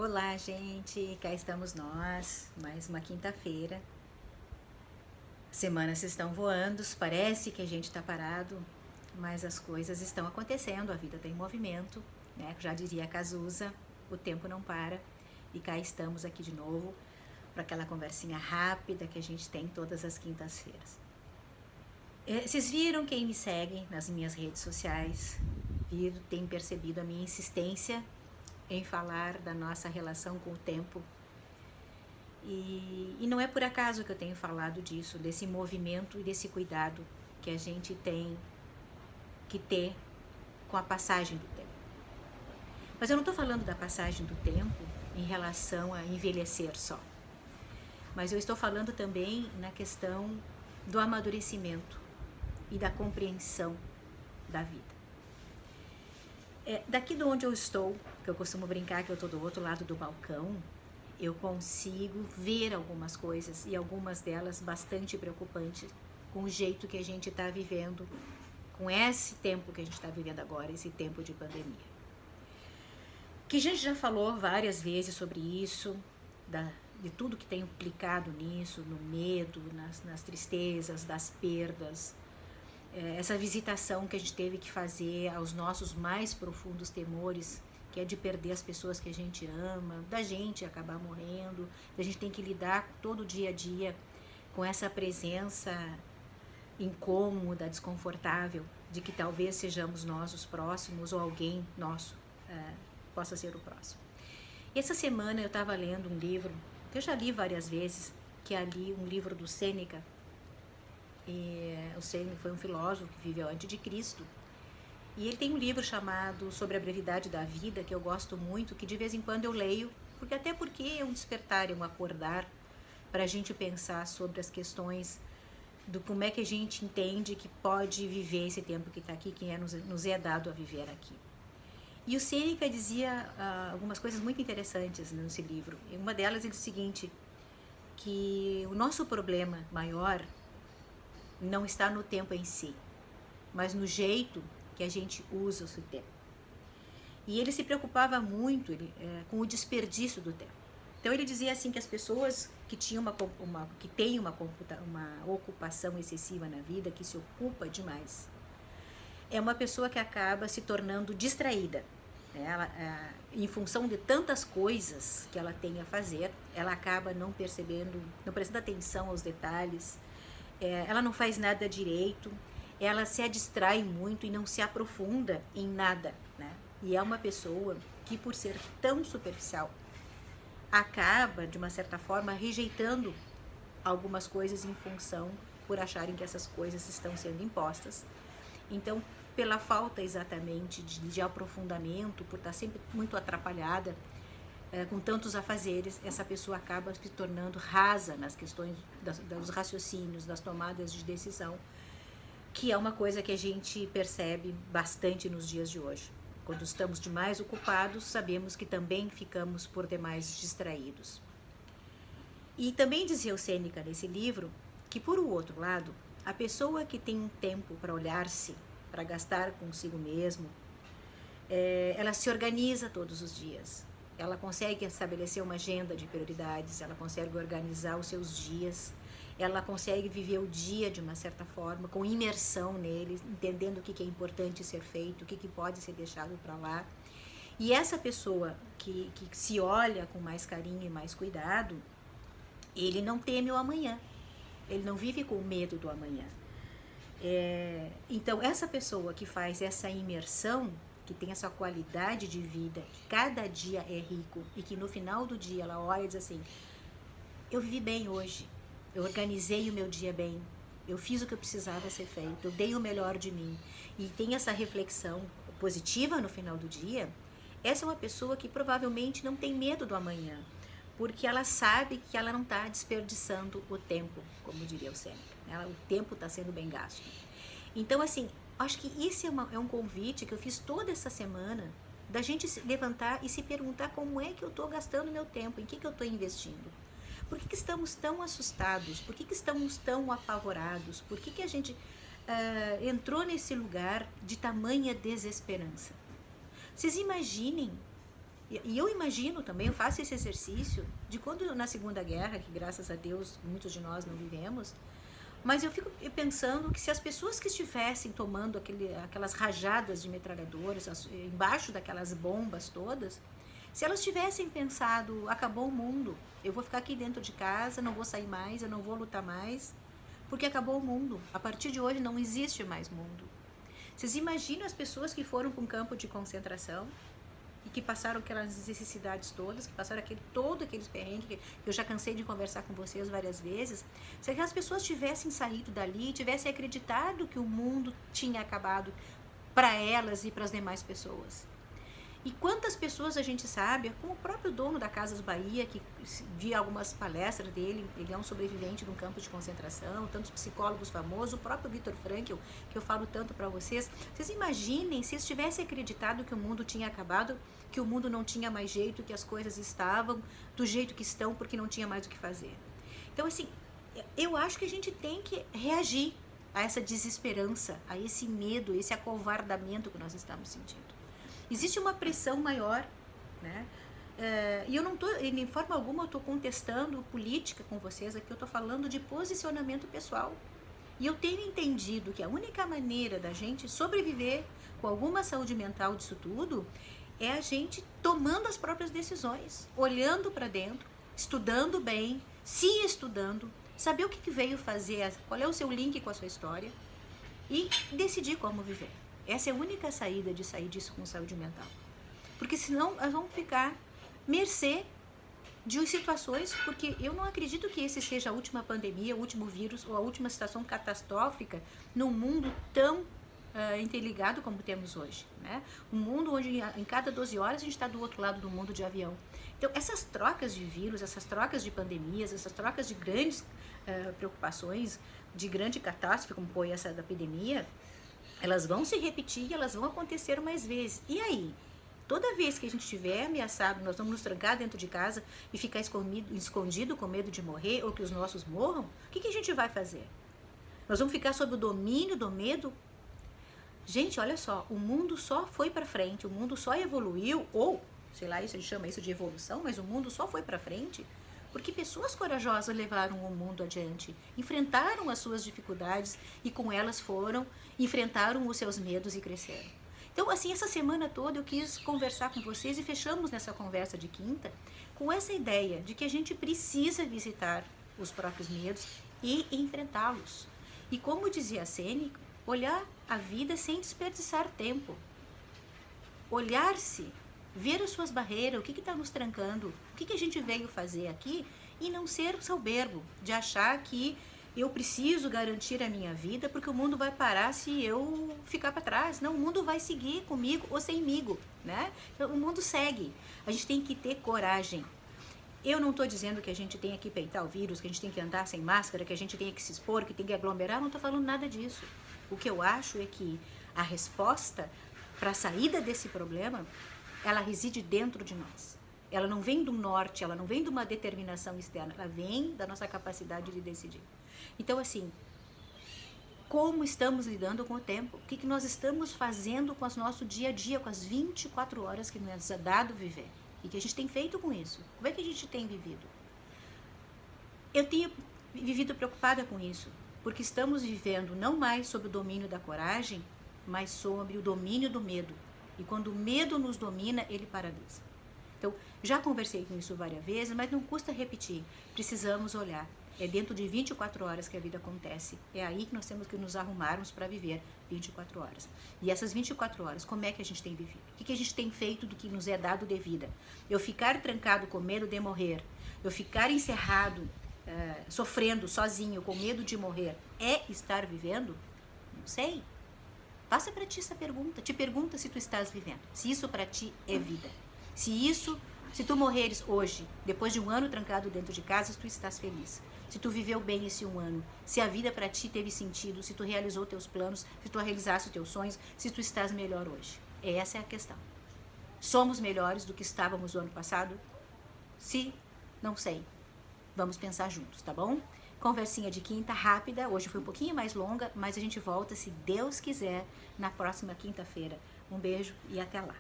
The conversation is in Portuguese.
Olá, gente, cá estamos nós, mais uma quinta-feira. Semanas estão voando, parece que a gente está parado, mas as coisas estão acontecendo, a vida está em movimento, né? Já diria a Cazuza, o tempo não para. E cá estamos aqui de novo para aquela conversinha rápida que a gente tem todas as quintas-feiras. Vocês viram, quem me segue nas minhas redes sociais, tem percebido a minha insistência em falar da nossa relação com o tempo. E não é por acaso que eu tenho falado disso, desse movimento e desse cuidado que a gente tem que ter com a passagem do tempo. Mas eu não estou falando da passagem do tempo em relação a envelhecer só. Mas eu estou falando também na questão do amadurecimento e da compreensão da vida. Daqui de onde eu estou, que eu costumo brincar que eu estou do outro lado do balcão, eu consigo ver algumas coisas, e algumas delas bastante preocupantes, com o jeito que a gente está vivendo, com esse tempo que a gente está vivendo agora, esse tempo de pandemia. Que a gente já falou várias vezes sobre isso, de tudo que tem implicado nisso, no medo, nas tristezas, das perdas, essa visitação que a gente teve que fazer aos nossos mais profundos temores, que é de perder as pessoas que a gente ama, da gente acabar morrendo, da gente tem que lidar todo dia a dia com essa presença incômoda, desconfortável, de que talvez sejamos nós os próximos ou alguém nosso possa ser o próximo. E essa semana eu estava lendo um livro, que eu já li várias vezes, que é ali um livro do Sêneca. O Sêneca foi um filósofo que viveu antes de Cristo. E ele tem um livro chamado Sobre a Brevidade da Vida, que eu gosto muito, que de vez em quando eu leio, porque é um despertar, é um acordar, para a gente pensar sobre as questões do como é que a gente entende que pode viver esse tempo que está aqui, que nos é dado a viver aqui. E o Sêneca dizia algumas coisas muito interessantes nesse livro. E uma delas ele diz o seguinte, que o nosso problema maior não está no tempo em si, mas no jeito que a gente usa o seu tempo. E ele se preocupava muito com o desperdício do tempo. Então ele dizia assim que as pessoas que têm uma ocupação excessiva na vida, que se ocupa demais, é uma pessoa que acaba se tornando distraída. Em função de tantas coisas que ela tem a fazer, ela acaba não prestando atenção aos detalhes, ela não faz nada direito, ela se distrai muito e não se aprofunda em nada, né? E é uma pessoa que, por ser tão superficial, acaba, de uma certa forma, rejeitando algumas coisas em função por acharem que essas coisas estão sendo impostas. Então, pela falta exatamente de aprofundamento, por estar sempre muito atrapalhada, com tantos afazeres, essa pessoa acaba se tornando rasa nas questões dos raciocínios, das tomadas de decisão, que é uma coisa que a gente percebe bastante nos dias de hoje. Quando estamos demais ocupados, sabemos que também ficamos por demais distraídos. E também dizia o Sêneca nesse livro que, por outro lado, a pessoa que tem um tempo para olhar-se, para gastar consigo mesmo, ela se organiza todos os dias. Ela consegue estabelecer uma agenda de prioridades, ela consegue organizar os seus dias, ela consegue viver o dia de uma certa forma, com imersão nele, entendendo o que é importante ser feito, o que pode ser deixado para lá. E essa pessoa que se olha com mais carinho e mais cuidado, ele não teme o amanhã, ele não vive com medo do amanhã. Então, essa pessoa que faz essa imersão, que tem essa qualidade de vida, que cada dia é rico e que no final do dia ela olha e diz assim, eu vivi bem hoje, eu organizei o meu dia bem, eu fiz o que eu precisava ser feito, eu dei o melhor de mim, e tem essa reflexão positiva no final do dia, essa é uma pessoa que provavelmente não tem medo do amanhã, porque ela sabe que ela não está desperdiçando o tempo, como diria o Sêneca, né? O tempo está sendo bem gasto. Então, assim, acho que esse é um convite que eu fiz toda essa semana, da gente se levantar e se perguntar como é que eu estou gastando meu tempo, em que eu estou investindo. Por que estamos tão assustados? Por que estamos tão apavorados? Por que a gente entrou nesse lugar de tamanha desesperança? Vocês imaginem E eu imagino também, eu faço esse exercício de quando na Segunda Guerra, que graças a Deus muitos de nós não vivemos, mas eu fico pensando que se as pessoas que estivessem tomando aquelas rajadas de metralhadoras, embaixo daquelas bombas todas, se elas tivessem pensado, acabou o mundo, eu vou ficar aqui dentro de casa, não vou sair mais, eu não vou lutar mais, porque acabou o mundo. A partir de hoje não existe mais mundo. Vocês imaginam as pessoas que foram para um campo de concentração e que passaram aquelas necessidades todas, que passaram todo aqueles perrengues que eu já cansei de conversar com vocês várias vezes. Se aquelas pessoas tivessem saído dali, tivessem acreditado que o mundo tinha acabado para elas e para as demais pessoas. E quantas pessoas a gente sabe, como o próprio dono da Casas Bahia, que vi algumas palestras dele, ele é um sobrevivente de um campo de concentração, tantos psicólogos famosos, o próprio Viktor Frankl, que eu falo tanto para vocês. Vocês imaginem se eles tivessem acreditado que o mundo tinha acabado, que o mundo não tinha mais jeito, que as coisas estavam do jeito que estão, porque não tinha mais o que fazer. Então, assim, eu acho que a gente tem que reagir a essa desesperança, a esse medo, esse acovardamento que nós estamos sentindo. Existe uma pressão maior, né? E eu não estou, de forma alguma, eu estou contestando política com vocês aqui, eu estou falando de posicionamento pessoal. E eu tenho entendido que a única maneira da gente sobreviver com alguma saúde mental disso tudo é a gente tomando as próprias decisões, olhando para dentro, estudando bem, se estudando, saber o que veio fazer, qual é o seu link com a sua história e decidir como viver. Essa é a única saída de sair disso com saúde mental. Porque senão nós vamos ficar mercê de situações, porque eu não acredito que esse seja a última pandemia, o último vírus ou a última situação catastrófica num mundo tão interligado como temos hoje, né? Um mundo onde em cada 12 horas a gente está do outro lado do mundo de avião. Então essas trocas de vírus, essas trocas de pandemias, essas trocas de grandes preocupações, de grande catástrofe como foi essa da epidemia, elas vão se repetir e elas vão acontecer mais vezes. E aí? Toda vez que a gente estiver ameaçado, nós vamos nos trancar dentro de casa e ficar escondido com medo de morrer ou que os nossos morram, o que a gente vai fazer? Nós vamos ficar sob o domínio do medo? Gente, olha só, o mundo só foi para frente, o mundo só evoluiu, ou, sei lá, isso a gente chama isso de evolução, mas o mundo só foi para frente porque pessoas corajosas levaram o mundo adiante, enfrentaram as suas dificuldades e com elas enfrentaram os seus medos e cresceram. Então, assim, essa semana toda eu quis conversar com vocês e fechamos nessa conversa de quinta com essa ideia de que a gente precisa visitar os próprios medos e enfrentá-los. E como dizia a Sêneca, olhar a vida sem desperdiçar tempo. Olhar-se, ver as suas barreiras, o que está nos trancando, o que a gente veio fazer aqui e não ser soberbo, de achar que eu preciso garantir a minha vida porque o mundo vai parar se eu ficar para trás. Não, o mundo vai seguir comigo ou semigo, né? Então, o mundo segue. A gente tem que ter coragem. Eu não estou dizendo que a gente tenha que peitar o vírus, que a gente tem que andar sem máscara, que a gente tenha que se expor, que tem que aglomerar, não estou falando nada disso. O que eu acho é que a resposta para a saída desse problema, ela reside dentro de nós. Ela não vem do norte, ela não vem de uma determinação externa, ela vem da nossa capacidade de decidir. Então, assim, como estamos lidando com o tempo? O que nós estamos fazendo com o nosso dia a dia, com as 24 horas que nos é dado viver? E que a gente tem feito com isso? Como é que a gente tem vivido? Eu tenho vivido preocupada com isso, porque estamos vivendo não mais sob o domínio da coragem, mas sob o domínio do medo. E quando o medo nos domina, ele paralisa. Então, já conversei com isso várias vezes, mas não custa repetir. Precisamos olhar. É dentro de 24 horas que a vida acontece. É aí que nós temos que nos arrumarmos para viver 24 horas. E essas 24 horas, como é que a gente tem vivido? O que a gente tem feito do que nos é dado de vida? Eu ficar trancado com medo de morrer, eu ficar encerrado, sofrendo sozinho, com medo de morrer, é estar vivendo? Não sei. Passa para ti essa pergunta. Te pergunta se tu estás vivendo. Se isso para ti é vida. Se tu morreres hoje, depois de um ano trancado dentro de casa, tu estás feliz. Se tu viveu bem esse um ano, se a vida para ti teve sentido, se tu realizou teus planos, se tu realizaste os teus sonhos, se tu estás melhor hoje. Essa é a questão. Somos melhores do que estávamos no ano passado? Se, não sei. Vamos pensar juntos, tá bom? Conversinha de quinta, rápida. Hoje foi um pouquinho mais longa, mas a gente volta, se Deus quiser, na próxima quinta-feira. Um beijo e até lá.